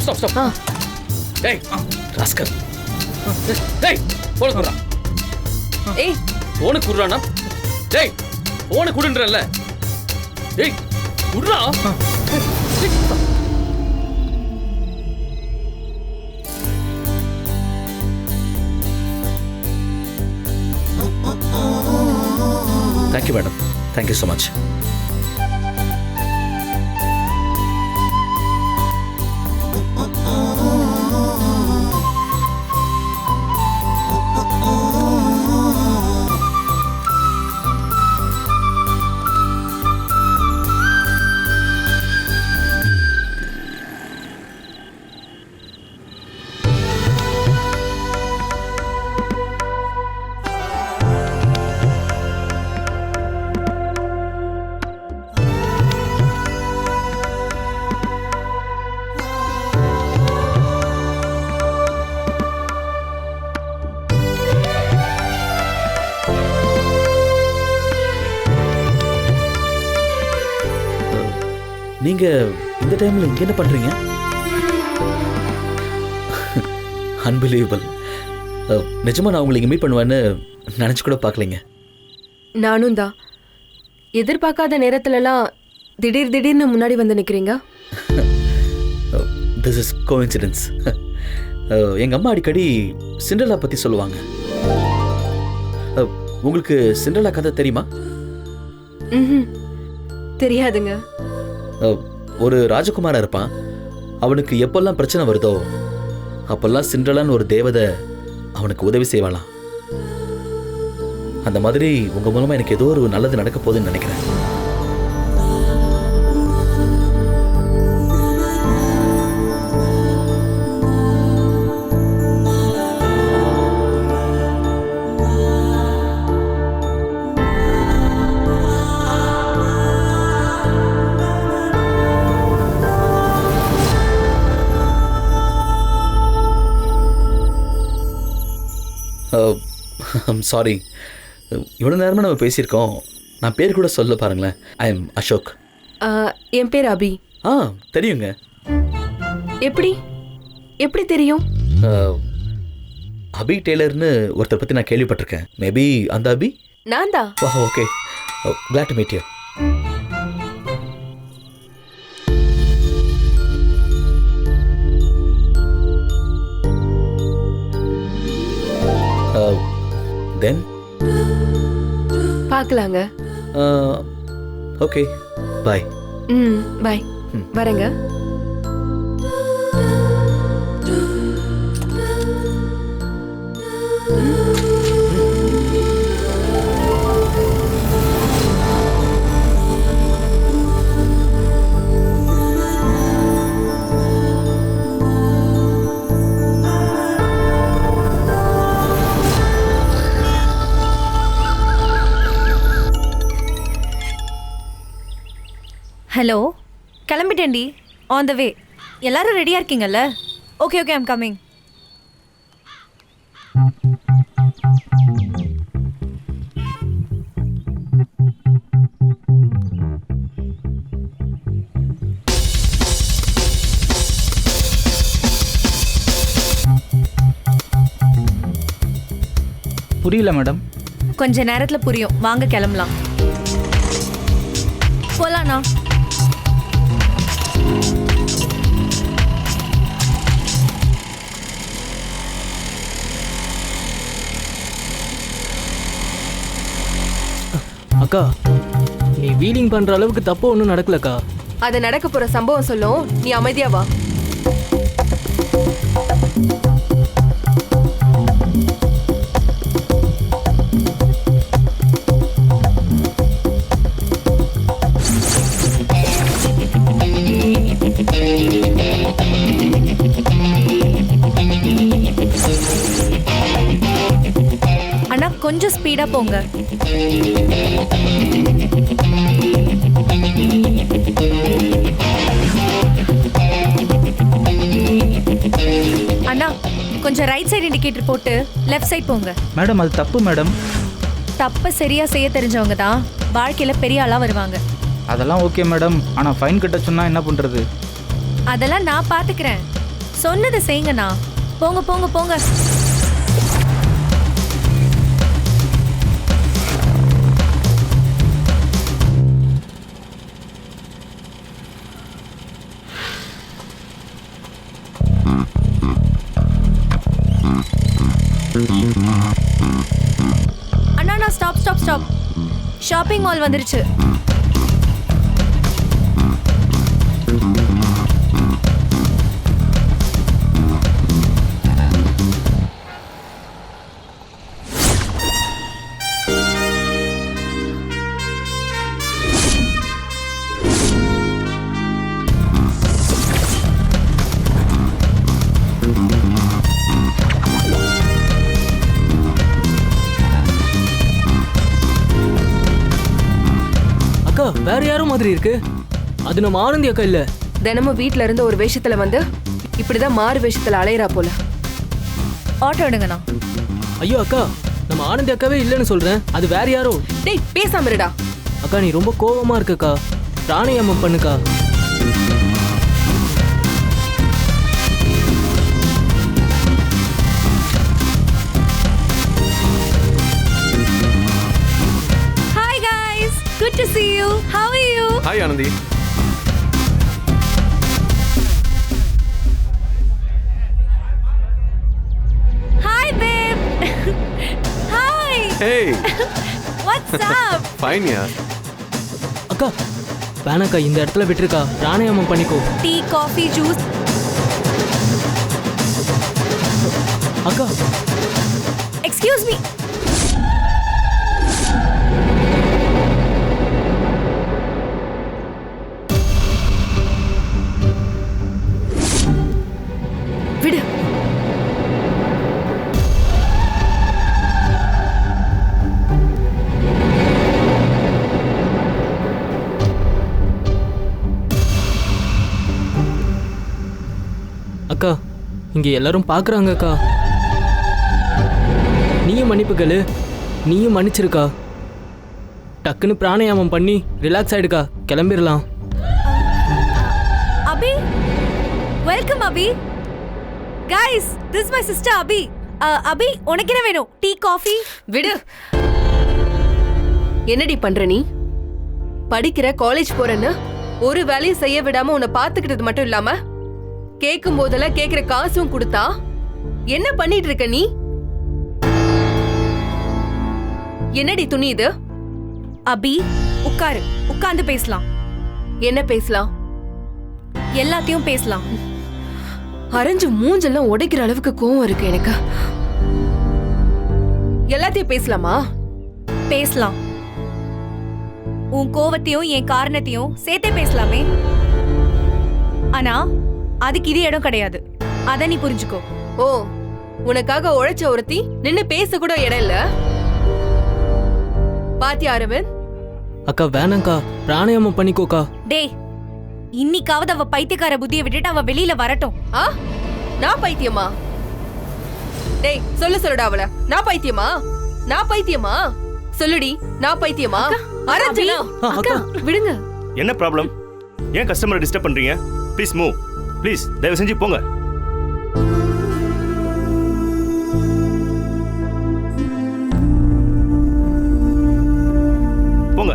Stop டேய் rascal டேய் phone குடுறா ஏய் போன் குடுறானா டேய் போன் குடுன்றல்ல டேய் குடுறா Thank you, madam. Thank you so much. நீங்க இந்த டைம்ல இங்க என்ன பண்றீங்க? அன்பிலீவபிள். நிஜமா நான் உங்களை இங்க மீட் பண்ணுவேன்னு நினைச்சு கூட பார்க்கலைங்க. நானும் தான். எதிர்பார்க்காத நேரத்துலலாம் திடீர்னு முன்னாடி வந்து நிக்கிறீங்க. This is coincidence. எங்க அம்மா அடிக்கடி சிண்ட்ரெல்லா பத்தி சொல்லுவாங்க. உங்களுக்கு சிண்ட்ரெல்லா கதை தெரியுமா? தெரியாதுங்க. ஒரு ராஜகுமாரன் இருப்பான். அவனுக்கு எப்பெல்லாம் பிரச்சனை வருதோ அப்பெல்லாம் சிண்ட்ரெல்லான்னு ஒரு தேவதை அவனுக்கு உதவி செய்வாளாம். அந்த மாதிரி உங்க மூலமா எனக்கு ஏதோ ஒரு நல்லது நடக்க போகுதுன்னு நினைக்கிறேன். சாரி, இவ்வளோ நேரமாக நம்ம பேசியிருக்கோம். நான் பேர் கூட சொல்ல பாருங்களேன். I am Ashok. என் பேர் அபி. தெரியுங்க. எப்படி தெரியும்? அபி டெய்லர்னு ஒருத்தர் பற்றி நான் கேள்விப்பட்டிருக்கேன். மேபி அந்த அபி? நான் தான். Okay, glad to meet you. Then பார்க்கலாங்க. Okay, bye. பாய். வரேங்க. ஹலோ, கிளம்பிட்டேன்டி. On the way. எல்லாரும் ரெடியாக இருக்கீங்கல்ல? Okay I'm coming. புரியல மேடம். கொஞ்ச நேரத்தில் புரியும். வாங்க கிளம்பலாம். போலாண்ணா. அக்கா, நீ வீலிங் பண்ற அளவுக்கு தப்பு ஒன்றும் நடக்கலக்கா. அது நடக்க போற சம்பவம் சொல்லும். நீ அமைதியா வா. அண்ணா கொஞ்சம் ஸ்பீடா போங்க. அண்ணா கொஞ்சம் ரைட் சைடு இண்டிகேட்டர் போட்டு லெஃப்ட் சைடு போங்க. மேடம் அது தப்பு மேடம். தப்பை சரியா செய்ய தெரிஞ்சவங்க தான் வாழ்க்கையில பெரிய ஆளா வருவாங்க. அதெல்லாம் ஓகே மேடம். ஆனால் ஃபைன் கட்ட சொன்னா என்ன பண்றது? அதெல்லாம் நான் பாத்துக்கிறேன். சொன்னதை செய்யுங்கண்ணா. போங்க போங்க போங்க. அண்ணா stop stop stop. Shopping mall வந்துருச்சு. அக்கா வேற யாரும் மாதிரி இருக்கு. அது நம்ம ஆனந்தி அக்கா இல்ல. தினமும் வீட்ல இருந்து ஒரு வேஷத்துல வந்து இப்படிதான் மாறு வேஷத்துல அலையறா போல. ஆட்டோ எடுங்கண்ணா. ஐயோ அக்கா, நம்ம ஆனந்தி அக்காவே இல்லைன்னு சொல்றேன். அது வேற யாரோ. டேய் பேசாம இருடா. அக்கா நீ ரொம்ப கோவமா இருக்கக்கா. பிராணாயாமம் பண்ணுக்கா. Hi guys, good to see you. How are you? Hi Anandi. Hi babe. Hi. Hey. What's up? Fine yeah. அக்கா வேணாக்கா, இந்த இடத்துல விட்டுருக்கா. பிராணாயாமம் பண்ணிக்கோ. Tea, coffee, juice. அக்கா Excuse me. விடு. அக்கா இங்க எல்லாரும் பாக்குறாங்க அக்கா. நீயும் மன்னிப்பு கேளு. நீயும் மன்னிச்சிருக்கா. டக்குன்னு பிராணாயாமம் பண்ணி ரிலாக்ஸ் ஆயிடுக்கா. கிளம்பிடலாம். Abhi. Welcome Abhi. Guys, this is my sister Abhi. Abhi, உனக்கு என்ன வேணும்? Tea, coffee? விடு. என்னடி பண்ற நீ? படிக்கிற காலேஜ் போறேன்னு ஒரு வேலையும் செய்ய விடாம உன்னை பாத்துக்கிட்டது மட்டும் இல்லாம கேட்கும் போதெல்லாம் கேக்குற காசும் கொடுத்தா என்ன பண்ணிட்டு இருக்க நீ? என்னடி துணி இது? அபி உட்காரு. உட்கார்ந்து பேசலாம். என்ன பேசலாம்? எல்லாத்தையும் பேசலாம். அரைஞ்சு மூஞ்செல்லாம் உடைக்கிற அளவுக்கு கோவம் இருக்கு எனக்கு. எல்லாத்தையும் பேசலாமா? பேசலாம். உன் கோவத்தையும் என் காரணத்தையும் சேர்த்தே பேசலாமே. ஆனா அதுக்கு இது இடம் கிடையாது. அத நீ புரிஞ்சுக்கோ. ஓ, உனக்காக உழைச்ச ஒருத்தி நின்னு பேச கூட இடம் இல்ல. பாத்தியா அரவிந்த்? அக்கா வேணாங்க்கா, பிராணாயாமம் பண்ணிக்கோக்கா. டேய், இன்னைக்காவது அவ பைத்தியக்கார புத்தியை விட்டுட்டு அவ வெளியில வரட்டும். ஆ? நான் பைத்தியமா? டேய் சொல்லுடா அவள. நான் பைத்தியமா? நான் பைத்தியமா? சொல்லுடி, நான் பைத்தியமா? அரஞ்சனா அக்கா விடுங்க. என்ன ப்ராப்ளம்? ஏன் கஸ்டமரை டிஸ்டர்ப் பண்றீங்க? Please move. ப்ளீஸ் தயவு செஞ்சு போங்க. போங்க.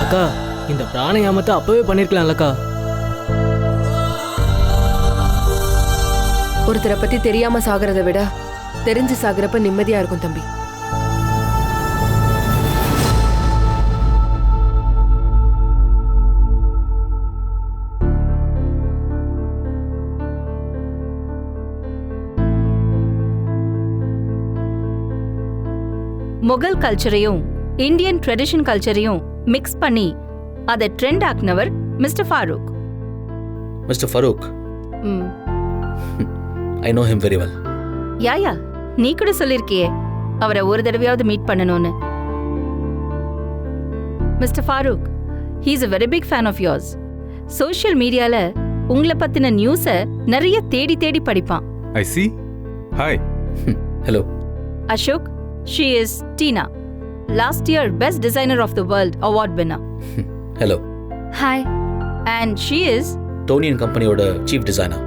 அக்கா இந்த பிராணாயாமத்தை அப்பவே பண்ணிருக்கலாம்லக்கா. ஒருத்தரை பத்தி தெரியாம சாகிறத விட தெரிஞ்சு சாகிறப்ப நிம்மதியா இருக்கும் தம்பி. முகல் கல்ச்சரையும் இந்தியன் ட்ரெடிஷன் கல்ச்சரையும் மிக்ஸ் பண்ணி அதை ட்ரெண்ட் ஆக்குனவர் mister Farooq. Mister Farooq, I know him very well. Yeah நீ கூட சொல்லிருக்கியே அவரை ஒரு தடவையாவது மீட் பண்ணணும்னு. Mister Farooq, he is a very big fan of yours. Social மீடியால உங்களை பத்தின நியூஸை நிறைய தேடி தேடி படிப்பான். I see. Hi. Hello. Ashok, she is Tina, last year Best Designer of the World award winner. Hello. Hi. And she is Tony and கம்பெனியோட chief designer.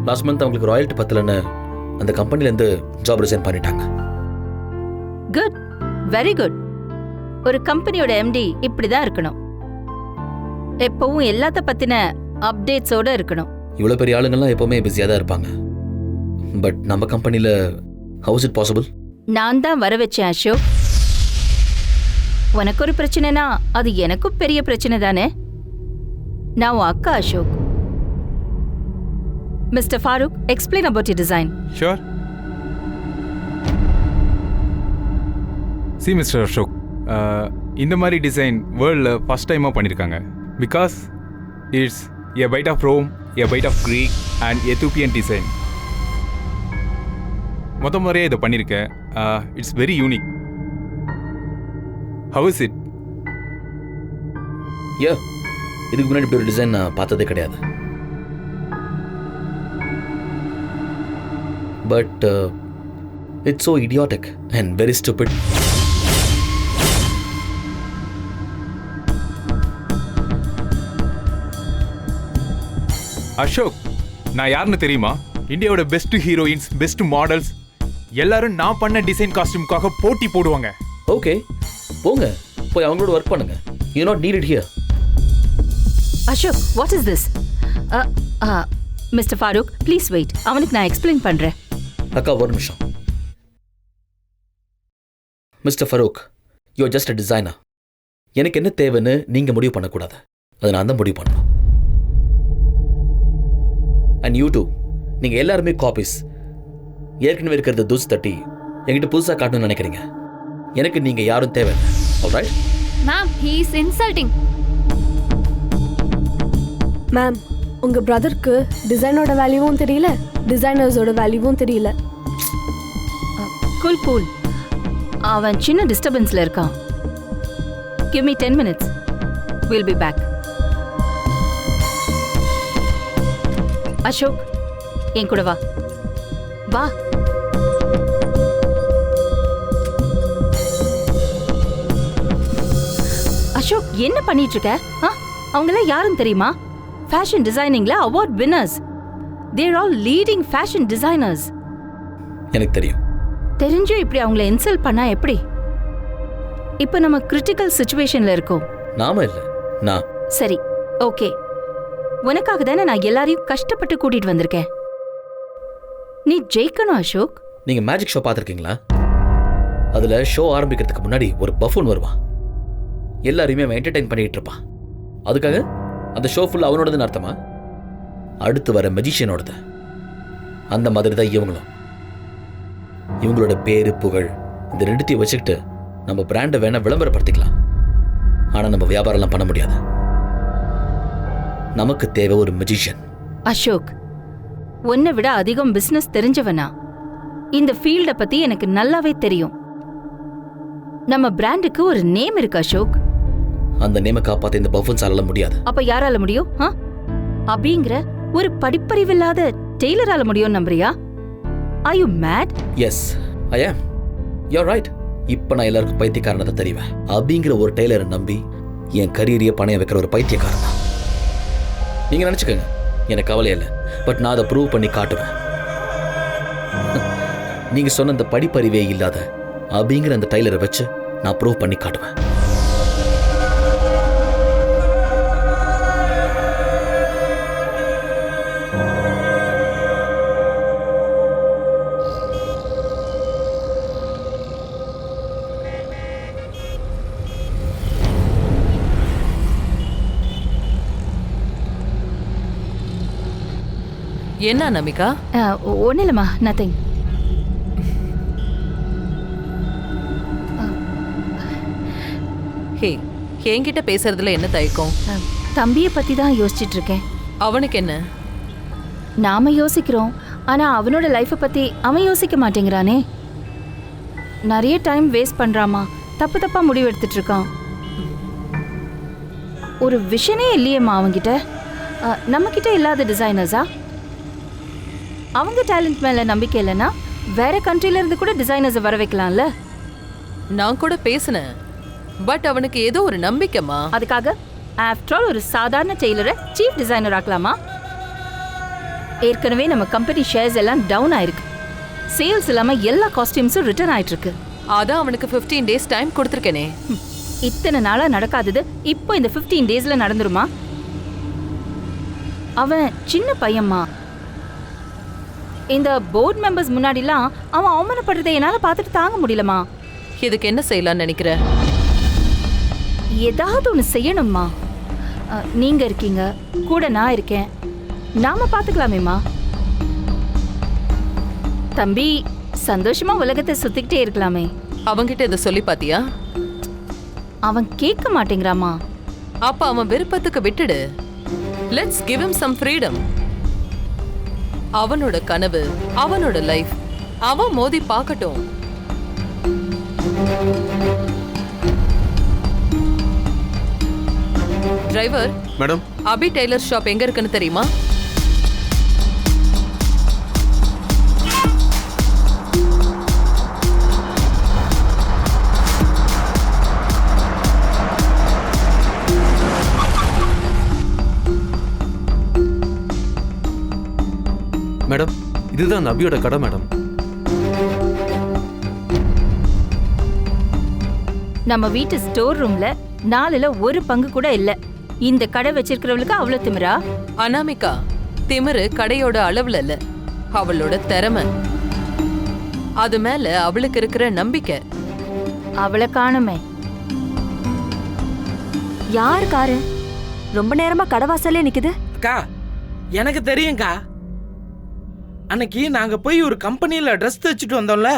Last month அவங்களுக்கு ராயல்ட்டி பத்தலன்னு அந்த கம்பெனிலேருந்து ஜாப் ரிசைன் பண்ணிட்டாங்க. Good, very good. ஒரு கம்பெனியோட empty இப்படிதான் இருக்கணும். எப்பவும் எல்லாத்த பத்தின அப்டேட்ஸோட இருக்கணும். இவ்வளோ பெரிய ஆளுங்கள்லாம் எப்போவுமே பிஸியாக தான் இருப்பாங்க. பட் நம்ம கம்பெனியில் ஹவுஸ் இட் பாசிபிள்? நான் தான் வர வச்சேன் அசோக். உனக்கு ஒரு பிரச்சனைனா அது எனக்கும் பெரிய பிரச்சனை தானே. நான் உன் அக்கா Ashok. Mister Farooq, explain about your design. Sure. See, Mr. Ashok, இந்த மாதிரி டிசைன் வேர்ல்டில் ஃபஸ்ட் டைமாக பண்ணியிருக்காங்க. Because it's a bite of Rome, a bite of Greek and Ethiopian design. மொத்த முறையே இதை பண்ணியிருக்கேன். It's very unique. How is it? ஏ, இதுக்கு முன்னாடி இப்படி ஒரு டிசைன் நான் பார்த்ததே கிடையாது. But it's so idiotic and very stupid. Ashok, நான் யாருன்னு தெரியுமா? இந்தியாவோட பெஸ்ட் ஹீரோயின்ஸ், பெஸ்ட் மாடல்ஸ் எல்லாரும் நான் பண்ண டிசைன் காஸ்டியூமுக்காக போட்டி போடுவாங்க. ஓகே, போங்க, போய் அவங்களோட ஒர்க் பண்ணுங்க. You not needed here. Ashok, what is this? Mister Farooq, please wait. அவனுக்கு நான் எக்ஸ்பிளைன் பண்றேன். அக்கா, ஒரு நிமிஷம். Mister Farooq, you just a designer. எனக்கு என்ன தேவைன்னு நீங்கள் முடிவு பண்ணக்கூடாது. அதை நான் தான் முடிவு பண்ணணும். அண்ட் யூ டூ, நீங்கள் எல்லாருமே காப்பீஸ். ஏற்கனவே இருக்கிறத தூசி தட்டி என்கிட்ட புதுசாக காட்டணும்னு நினைக்கிறீங்க. எனக்கு நீங்கள் யாரும் தேவை. Alright? Ma'am, he is insulting. Ma'am, உங்க பிரதருக்கு டிசைனோட வேல்யூவும் தெரியல, டிசைனர்ஸோட வேல்யூவும் தெரியல. Cool cool. அவன் சின்ன டிஸ்டர்பன்ஸ்ல இருக்கான். Give me 10 minutes. We'll be back. Ashok, என் கூட வா. வா. அசோக், என்ன பண்ணிட்டு இருக்க? அவங்கள யாரும் தெரியுமா? ஃபேஷன் டிசைனிங்ல award winners. They're all leading fashion designers. எனக்கு தெரியும். தெரிஞ்சும் இப்படி அவங்கள இன்சல்ட் பண்ணா எப்படி? இப்போ நம்ம கிரிட்டிக்கல் சிச்சுவேஷன்ல இருக்கோம். நாம இல்லை, நான். சரி, ஓகே. உனக்காக தானே நான் எல்லாரையும் கஷ்டப்பட்டு கூட்டிட்டு வந்திருக்கேன். நீ ஜெயிக்கணும் அசோக். நீங்க மேஜிக் ஷோ பார்த்துருக்கீங்களா? அதுல ஷோ ஆரம்பிக்கிறதுக்கு முன்னாடி ஒரு பஃபூன் வருவான். எல்லாரையுமே அவன் என்டர்டைன் பண்ணிட்டு இருப்பான். அதுக்காக அந்த ஷோ ஃபுல் அவனோடதுன்னு அர்த்தமா? அடுத்து வர மெஜிஷியனோடது. அந்த மாதிரி தான் இவங்களும். இவங்களோட பேரு புகழ் இந்த ரெண்டுத்தையும் வச்சுக்கிட்டு நம்ம பிராண்டை வேணா விளம்பரப்படுத்திக்கலாம். ஆனா நம்ம வியாபாரம்லாம் பண்ண முடியாது. நமக்கு தேவை ஒரு மெஜிஷியன். அசோக், உன்னை விட அதிகம் பிசினஸ் தெரிஞ்சவனா? இந்த ஃபீல்ட பத்தி எனக்கு நல்லாவே தெரியும். நம்ம பிராண்டுக்கு ஒரு நேம் இருக்கு அசோக். அந்த நேமை காப்பாத்த இந்த பஃபன்ஸால முடியாது. அப்ப யாரால முடியும்? அப்படிங்கிற ஒரு படிப்பறிவில்லாத டெய்லரால முடியும் நம்புறியா? Are you mad? Yes, I am. You're right. இப்ப நான் எல்லாருக்கும் பைத்தியக்காரனதை தெரிவேன். அப்படிங்கிற ஒரு டெய்லரை நம்பி என் கரியரையே பணைய வைக்கிற ஒரு பைத்தியக்காரன் தான். நீங்க நினைச்சுக்கோங்க, எனக்கு கவலை இல்லை. பட் நான் அதை ப்ரூவ் பண்ணி காட்டுவேன். நீங்க சொன்ன அந்த படிப்பறிவே இல்லாத அப்படிங்கிற அந்த டெய்லரை வச்சு நான் ப்ரூவ் பண்ணி காட்டுவேன். என்ன நமிகா? ஒன்றும் இல்லைம்மா, நத்திங். ஹே, என்கிட்ட பேசுறதுல என்ன தயக்கம்? தம்பியை பத்தி தான் யோசிச்சுட்டு இருக்கேன். அவனுக்கு என்ன? நாம யோசிக்கிறோம், ஆனா அவனோட லைஃப்பை பத்தி அவன் யோசிக்க மாட்டேங்கிறானே. நிறைய டைம் வேஸ்ட் பண்றாமா, தப்பு தப்பா முடிவு எடுத்துட்டு இருக்கான். ஒரு விஷனே இல்லையேம்மா அவங்கிட்ட. நம்ம கிட்ட இல்லாத டிசைனர்ஸா? அவங்க டேலண்ட் மேல நம்பிக்கை இல்லைன்னா வேற கண்ட்ரில இருந்து கூட டிசைனர்ஸை வர வைக்கலாம்ல. நான் கூட பேசினேன், பட் அவனுக்கு ஏதோ ஒரு நம்பிக்கைமா. அதுக்காக ஆஃப்டர் ஆல் ஒரு சாதாரண டெய்லரை சீஃப் டிசைனர் ஆக்கலாமா? ஏற்கனவே நம்ம கம்பெனி ஷேர்ஸ் எல்லாம் டவுன் ஆயிருக்கு. சேல்ஸ் இல்லாம எல்லா காஸ்டியூம்ஸும் ரிட்டர்ன் ஆயிட்டு இருக்கு. அதான் அவனுக்கு 15 days டைம் கொடுத்துருக்கேனே. இத்தனை நாளா நடக்காதது இப்போ இந்த 15 daysல நடந்துருமா? அவன் சின்ன பையன்மா. இந்த போர்ட் மெம்பர்ஸ் முன்னாடிலாம் அவன் அவமானப்படுறதை என்னால பார்த்துட்டு தாங்க முடியலமா. இதுக்கு என்ன செய்யலாம்னு நினைக்கிற? ஏதாவது ஒன்று செய்யணும்மா. நீங்க இருக்கீங்க, கூட நான் இருக்கேன், நாம பார்த்துக்கலாமேம்மா. தம்பி சந்தோஷமா உலகத்தை சுத்திக்கிட்டே இருக்கலாமே. அவன்கிட்ட இதை சொல்லி பாத்தியா? அவன் கேட்க மாட்டேங்கிறாமா. அப்ப அவன் விருப்பத்துக்கு விட்டுடு. Let's give him some freedom. அவனோட கனவு, அவனோட லைஃப், அவன் மோதி பார்க்கட்டும். டிரைவர், மேடம், அபி டெய்லர் ஷாப் எங்க இருக்குன்னு தெரியுமா? மேடம், இதுதான் அபியோட கடை மேடம். நம்ம வீட்டு ஸ்டோர் ரூம்ல 4ல் 1 பங்கு கூட இல்ல. இந்த கடை வச்சிருக்கிறவளுக்கு அவ்வளவு திமிரா? அனாமிகா, திமிரு கடையோட அளவுல இல்ல, அவளோட திறமை. அது மேல அவளுக்கு இருக்கிற நம்பிக்கை. அவளை காணுமே. யார் காரு ரொம்ப நேரமா கடவாசலே நிக்குது? அக்கா, எனக்கு தெரியும்க்கா. அன்னைக்கு நாங்க போய் ஒரு கம்பெனில ட்ரெஸ் தைச்சிட்டு வந்தோம்ல,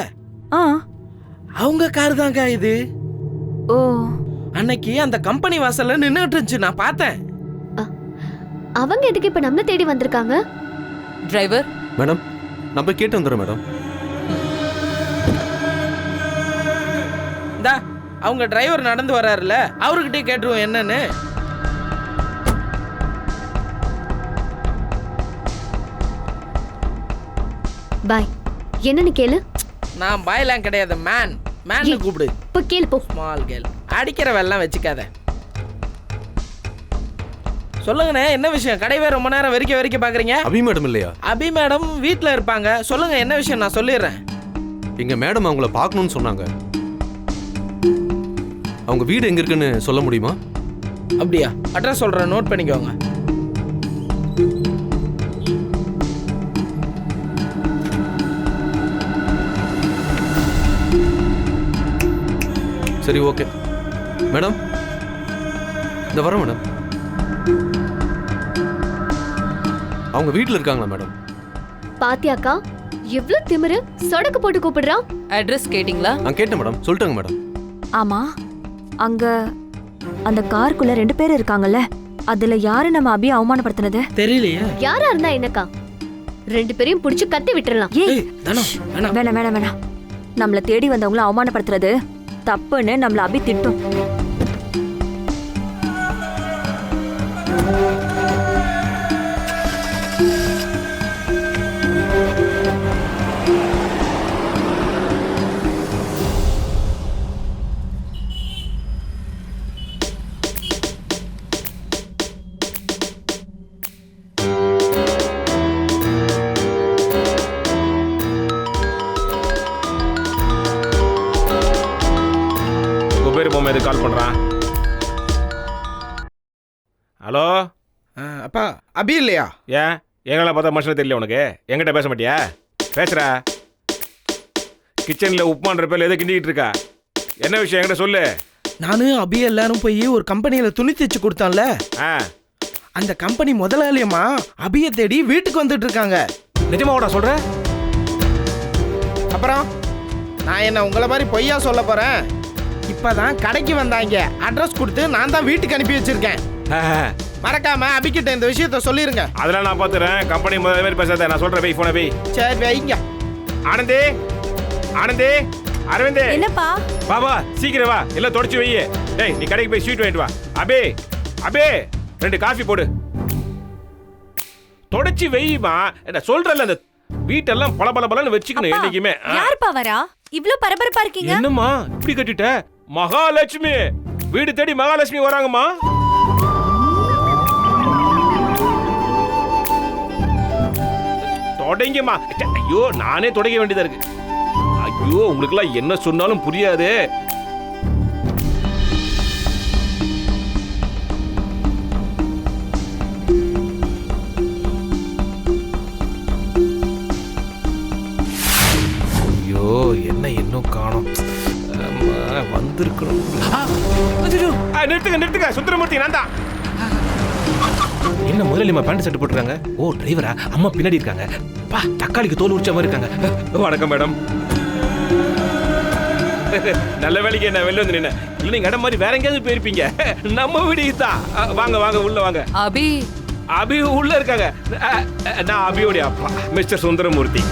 அவங்க கார் தான்க்கா இது. ஓ, அன்னைக்கு அந்த கம்பெனி வாசல்ல நின்னுட்டு இருந்துச்சு, நான் பார்த்தேன். அவங்க எதுக்கு இப்ப நம்மள தேடி வந்திருக்காங்க? டிரைவர், மேடம், நம்ம கேட்டு வந்துடுறோம் மேடம். இந்தா அவங்க டிரைவர் நடந்து வர்றாருல, அவர்கிட்டயே கேட்டுருவோம் என்னன்னு. பாய், என்னன்னு கேளு. நான் பாய்லாம் கிடையாது, மேன். மேன் கூப்பிடு. இப்போ கேளு போ. ஸ்மால் கேர்ள், அடிக்கிற வெல்லாம் வச்சுக்காத. சொல்லுங்கண்ணே, என்ன விஷயம்? கடைவே ரொம்ப நேரம் வெறிக்க பாக்குறீங்க. அபி மேடம் இல்லையா? அபி மேடம் வீட்டில் இருப்பாங்க. சொல்லுங்க என்ன விஷயம், நான் சொல்லிடுறேன். எங்க மேடம் அவங்கள பார்க்கணும்னு சொன்னாங்க. அவங்க வீடு எங்க இருக்குன்னு சொல்ல முடியுமா? அப்படியா? அட்ரஸ் சொல்றேன், நோட் பண்ணிக்கோங்க. சரி, ஓகே மேடம். இந்த வரேன் மேடம். அவங்க வீட்டில் இருக்காங்களா மேடம்? பாத்தியாக்கா, எவ்வளவு திமிரு, சொடக்கு போட்டு கூப்பிடுறான். அட்ரஸ் கேட்டிங்களா? நான் கேட்டேன் மேடம், சொல்லிட்டாங்க மேடம். ஆமா, அங்க அந்த காருக்குள்ள 2 பேர் இருக்காங்கல்ல, அதுல யாரு நம்ம அபியை அவமானப்படுத்தினது? தெரியலையே. யாரா இருந்தா என்னக்கா, 2 பேரையும் புடிச்சு கத்தி விட்டுறலாம். ஏய், வேணாம். நம்மள தேடி வந்தவங்கள அவமானப்படுத்துறது தப்புன்னு நம்மள அபி திட்டும். கால் பண்றான். ஹலோ அப்பா, அபி இல்லையா? ஏன் எங்களை பார்த்தா மனுஷன் தெரியல உனக்கு? எங்கிட்ட பேச மாட்டியா? பேசுற. கிச்சனில் உப்புமான்ற பேர்ல எதை கிண்டிக்கிட்டு இருக்கா? என்ன விஷயம் என்கிட்ட சொல்லு. நானும் அபி எல்லாரும் போய் ஒரு கம்பெனியில துணி தைச்சு கொடுத்தான்ல, அந்த கம்பெனி முதலாளியம்மா அபியை தேடி வீட்டுக்கு வந்துட்டு இருக்காங்க. நிஜமாவோட சொல்ற? அப்புறம் நான் என்ன உங்களை மாதிரி பொய்யா சொல்ல போறேன்? இப்பதான் கடைக்கு வந்தாங்க, அட்ரஸ் கொடுத்து நான் தான் வீட்டுக்கு அனுப்பி வச்சிருக்கேன். மறக்காம அபிக்கிட்ட இந்த விஷயத்த சொல்லிருங்க. அதெல்லாம் நான் பாத்துறேன். கம்பெனி முதல்ல மாதிரி பேசாத, நான் சொல்றேன். போன போய். சரி வைங்க. ஆனந்தி, ஆனந்தி, அரவிந்த், என்னப்பா? பாபா சீக்கிரம் வா, எல்லாம் தொடச்சு வை. டேய், நீ கடைக்கு போய் ஸ்வீட் வாங்கிட்டு வா. அபி, அபே 2 காஃபி போடு. தொடச்சி வெய்யுமா. என்ன சொல்றல அந்த வீட்டெல்லாம் பளபளன்னு வச்சுக்கணும் என்னைக்குமே. யாருப்பா வரா? இவ்ளோ பரபரப்பா இருக்கீங்க? என்னம்மா இப்படி கட்டிட்ட? மகாலட்சுமி வீடு தேடி மகாலட்சுமி வராங்கம்மா. தொடங்கம்மா. ஐயோ நானே தொடங்க வேண்டியதா இருக்கு. ஐயோ உங்களுக்குலாம் என்ன சொன்னாலும் புரியாது. ஐயோ என்ன இன்னும் காணோம். வந்திருக்கணும். நிறுத்துங்க சுந்தரமூர்த்தி நான் தான். என்ன முதலாளிமா பேண்ட் ஷர்ட் போட்டுருக்காங்க? ஓ டிரைவரா? அம்மா பின்னாடி இருக்காங்க. பா தக்காளிக்கு தோல் உரிச்ச மாதிரி இருக்காங்க. வணக்கம் மேடம். நல்ல வேலைக்கு என்ன வெளில வந்து நின்ன. இல்லை நீங்க இடம் மாதிரி வேற எங்கேயாவது போயிருப்பீங்க. நம்ம வீடு தான். வாங்க உள்ள வாங்க. அபி உள்ள இருக்காங்க. நான் அபியோடைய அப்பா மிஸ்டர் சுந்தரமூர்த்தி.